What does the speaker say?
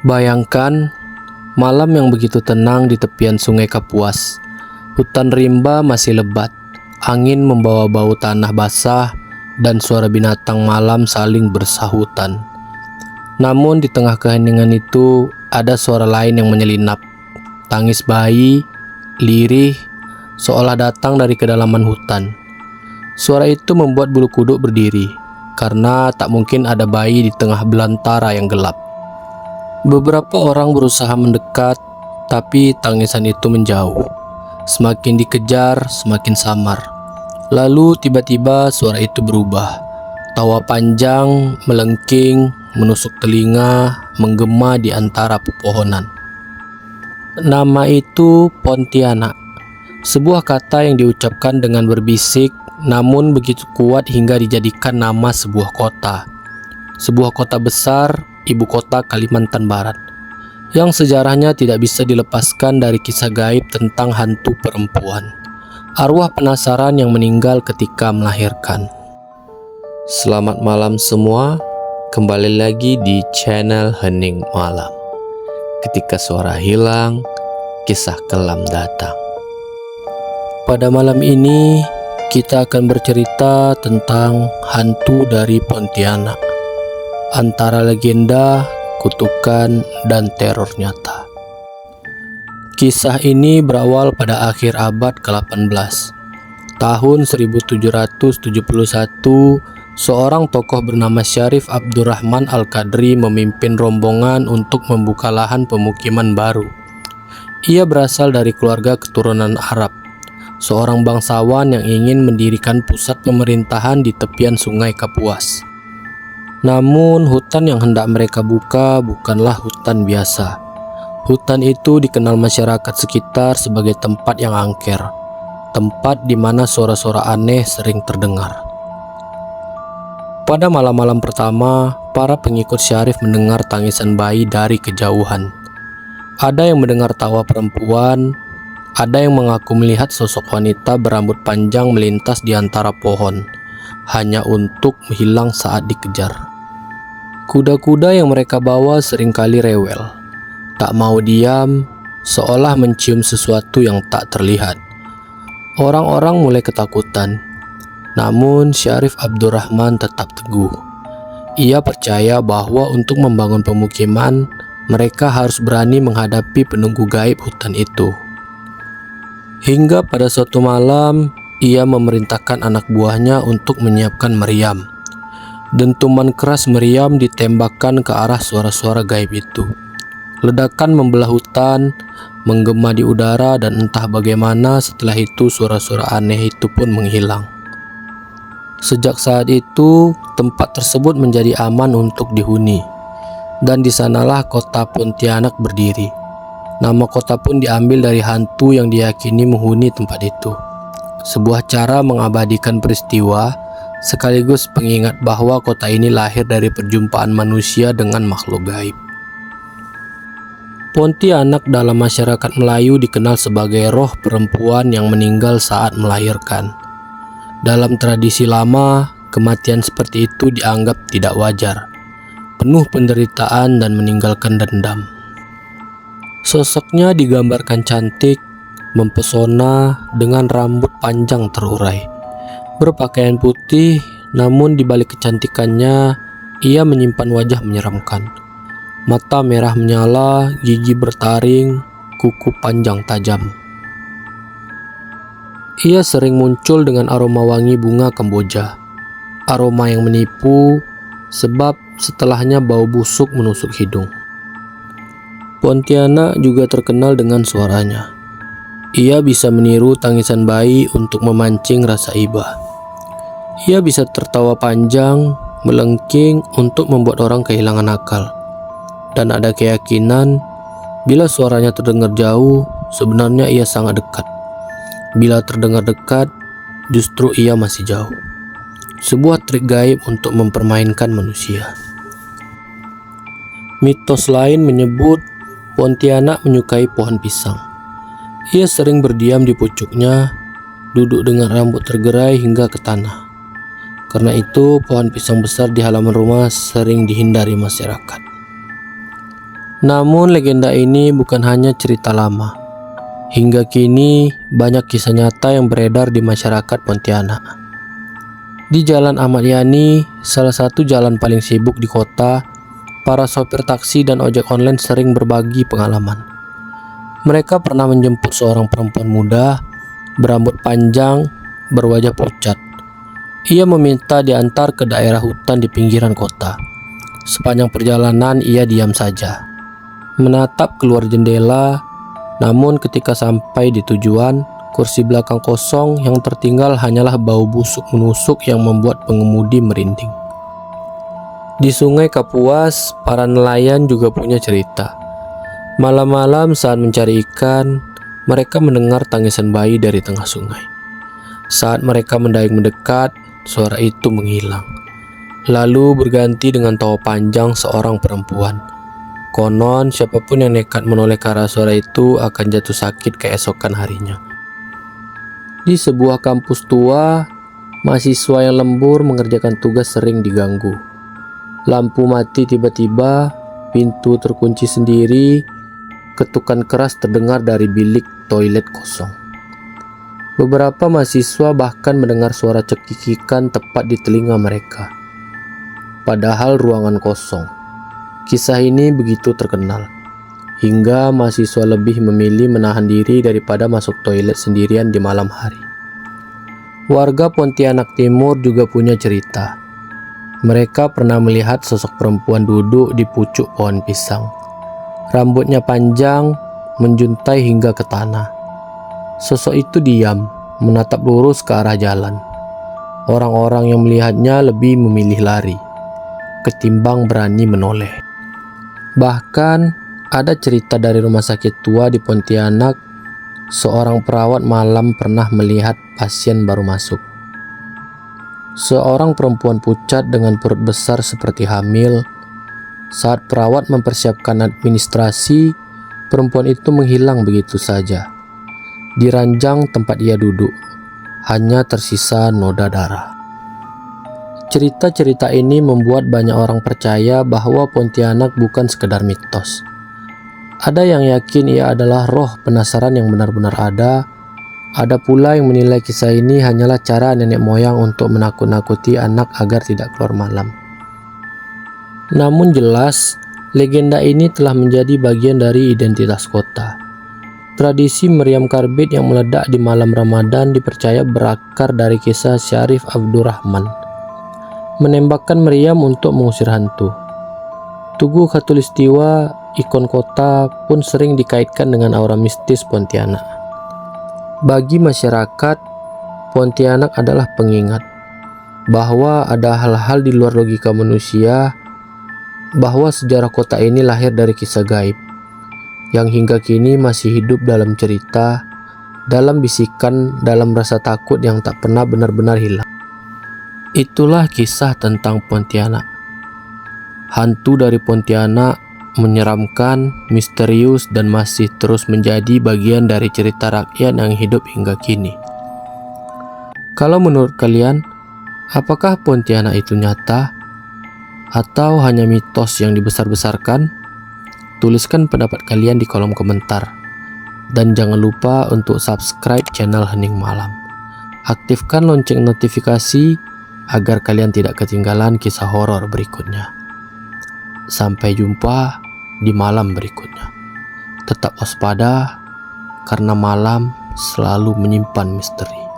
Bayangkan malam yang begitu tenang di tepian Sungai Kapuas. Hutan rimba masih lebat, angin membawa bau tanah basah, dan suara binatang malam saling bersahutan. Namun di tengah keheningan itu ada suara lain yang menyelinap. Tangis bayi, lirih, seolah datang dari kedalaman hutan. Suara itu membuat bulu kuduk berdiri, karena tak mungkin ada bayi di tengah belantara yang gelap. Beberapa orang berusaha mendekat, tapi tangisan itu menjauh. Semakin dikejar, semakin samar. Lalu tiba-tiba suara itu berubah. Tawa panjang, melengking, menusuk telinga, menggema di antara pepohonan. Nama itu Pontianak. Sebuah kata yang diucapkan dengan berbisik, namun begitu kuat hingga dijadikan nama sebuah kota. Sebuah kota besar, ibu kota Kalimantan Barat, yang sejarahnya tidak bisa dilepaskan dari kisah gaib tentang hantu perempuan, arwah penasaran yang meninggal ketika melahirkan. Selamat malam semua, kembali lagi di channel Hening Malam. Ketika suara hilang, kisah kelam datang. Pada malam ini, kita akan bercerita tentang hantu dari Pontianak, antara legenda, kutukan, dan teror nyata. Kisah ini berawal pada akhir abad ke-18. Tahun 1771, seorang tokoh bernama Syarif Abdurrahman Al-Qadri memimpin rombongan untuk membuka lahan pemukiman baru. Ia berasal dari keluarga keturunan Arab, seorang bangsawan yang ingin mendirikan pusat pemerintahan di tepian Sungai Kapuas. Namun hutan yang hendak mereka buka bukanlah hutan biasa. Hutan itu dikenal masyarakat sekitar sebagai tempat yang angker, tempat di mana suara-suara aneh sering terdengar. Pada malam-malam pertama, para pengikut Syarif mendengar tangisan bayi dari kejauhan. Ada yang mendengar tawa perempuan, ada yang mengaku melihat sosok wanita berambut panjang melintas di antara pohon, hanya untuk menghilang saat dikejar. Kuda-kuda yang mereka bawa seringkali rewel, tak mau diam, seolah mencium sesuatu yang tak terlihat. Orang-orang mulai ketakutan, namun Syarif Abdurrahman tetap teguh. Ia percaya bahwa untuk membangun pemukiman, mereka harus berani menghadapi penunggu gaib hutan itu. Hingga pada suatu malam, ia memerintahkan anak buahnya untuk menyiapkan meriam. Dentuman keras meriam ditembakkan ke arah suara-suara gaib itu. Ledakan membelah hutan, menggema di udara, dan entah bagaimana setelah itu suara-suara aneh itu pun menghilang. Sejak saat itu, tempat tersebut menjadi aman untuk dihuni, dan di sanalah kota Pontianak berdiri. Nama kota pun diambil dari hantu yang diyakini menghuni tempat itu. Sebuah cara mengabadikan peristiwa, sekaligus pengingat bahwa kota ini lahir dari perjumpaan manusia dengan makhluk gaib. Pontianak dalam masyarakat Melayu dikenal sebagai roh perempuan yang meninggal saat melahirkan. Dalam tradisi lama, kematian seperti itu dianggap tidak wajar, penuh penderitaan dan meninggalkan dendam. Sosoknya digambarkan cantik, mempesona dengan rambut panjang terurai. Berpakaian putih, namun di balik kecantikannya, ia menyimpan wajah menyeramkan. Mata merah menyala, gigi bertaring, kuku panjang tajam. Ia sering muncul dengan aroma wangi bunga kemboja. Aroma yang menipu, sebab setelahnya bau busuk menusuk hidung. Pontianak juga terkenal dengan suaranya. Ia bisa meniru tangisan bayi untuk memancing rasa iba. Ia bisa tertawa panjang, melengking untuk membuat orang kehilangan akal. Dan ada keyakinan, bila suaranya terdengar jauh, sebenarnya ia sangat dekat. Bila terdengar dekat, justru ia masih jauh. Sebuah trik gaib untuk mempermainkan manusia. Mitos lain menyebut Pontianak menyukai pohon pisang. Ia sering berdiam di pucuknya, duduk dengan rambut tergerai hingga ke tanah. Karena itu, pohon pisang besar di halaman rumah sering dihindari masyarakat. Namun legenda ini bukan hanya cerita lama. Hingga kini banyak kisah nyata yang beredar di masyarakat Pontianak. Di Jalan Ahmad Yani, salah satu jalan paling sibuk di kota, para sopir taksi dan ojek online sering berbagi pengalaman. Mereka pernah menjemput seorang perempuan muda, berambut panjang, berwajah pucat. Ia meminta diantar ke daerah hutan di pinggiran kota. Sepanjang perjalanan ia diam saja, menatap keluar jendela. Namun ketika sampai di tujuan, kursi belakang kosong, yang tertinggal hanyalah bau busuk menusuk yang membuat pengemudi merinding. Di Sungai Kapuas, para nelayan juga punya cerita. Malam-malam saat mencari ikan, mereka mendengar tangisan bayi dari tengah sungai. Saat mereka mendayung mendekat, suara itu menghilang. Lalu berganti dengan tawa panjang seorang perempuan. Konon siapapun yang nekat menoleh ke arah suara itu akan jatuh sakit keesokan harinya. Di sebuah kampus tua, mahasiswa yang lembur mengerjakan tugas sering diganggu. Lampu mati tiba-tiba, pintu terkunci sendiri, ketukan keras terdengar dari bilik toilet kosong. Beberapa mahasiswa bahkan mendengar suara cekikikan tepat di telinga mereka. Padahal ruangan kosong. Kisah ini begitu terkenal, hingga mahasiswa lebih memilih menahan diri daripada masuk toilet sendirian di malam hari. Warga Pontianak Timur juga punya cerita. Mereka pernah melihat sosok perempuan duduk di pucuk pohon pisang. Rambutnya panjang, menjuntai hingga ke tanah. Sosok itu diam, menatap lurus ke arah jalan. Orang-orang yang melihatnya lebih memilih lari, ketimbang berani menoleh. Bahkan ada cerita dari rumah sakit tua di Pontianak, seorang perawat malam pernah melihat pasien baru masuk. Seorang perempuan pucat dengan perut besar seperti hamil. Saat perawat mempersiapkan administrasi, perempuan itu menghilang begitu saja. Di ranjang tempat ia duduk, hanya tersisa noda darah. Cerita-cerita ini membuat banyak orang percaya bahwa Pontianak bukan sekedar mitos. Ada yang yakin ia adalah roh penasaran yang benar-benar ada. Ada pula yang menilai kisah ini hanyalah cara nenek moyang untuk menakut-nakuti anak agar tidak keluar malam. Namun jelas, legenda ini telah menjadi bagian dari identitas kota. Tradisi meriam karbit yang meledak di malam Ramadan dipercaya berakar dari kisah Syarif Abdurrahman menembakkan meriam untuk mengusir hantu. Tugu Khatulistiwa, ikon kota, pun sering dikaitkan dengan aura mistis Pontianak. Bagi masyarakat, Pontianak adalah pengingat bahwa ada hal-hal di luar logika manusia, bahwa sejarah kota ini lahir dari kisah gaib yang hingga kini masih hidup dalam cerita, dalam bisikan, dalam rasa takut yang tak pernah benar-benar hilang. Itulah kisah tentang Pontianak. Hantu dari Pontianak menyeramkan, misterius, dan masih terus menjadi bagian dari cerita rakyat yang hidup hingga kini. Kalau menurut kalian, apakah Pontianak itu nyata atau hanya mitos yang dibesar-besarkan? Tuliskan pendapat kalian di kolom komentar. Dan jangan lupa untuk subscribe channel Hening Malam. Aktifkan lonceng notifikasi agar kalian tidak ketinggalan kisah horor berikutnya. Sampai jumpa di malam berikutnya. Tetap waspada, karena malam selalu menyimpan misteri.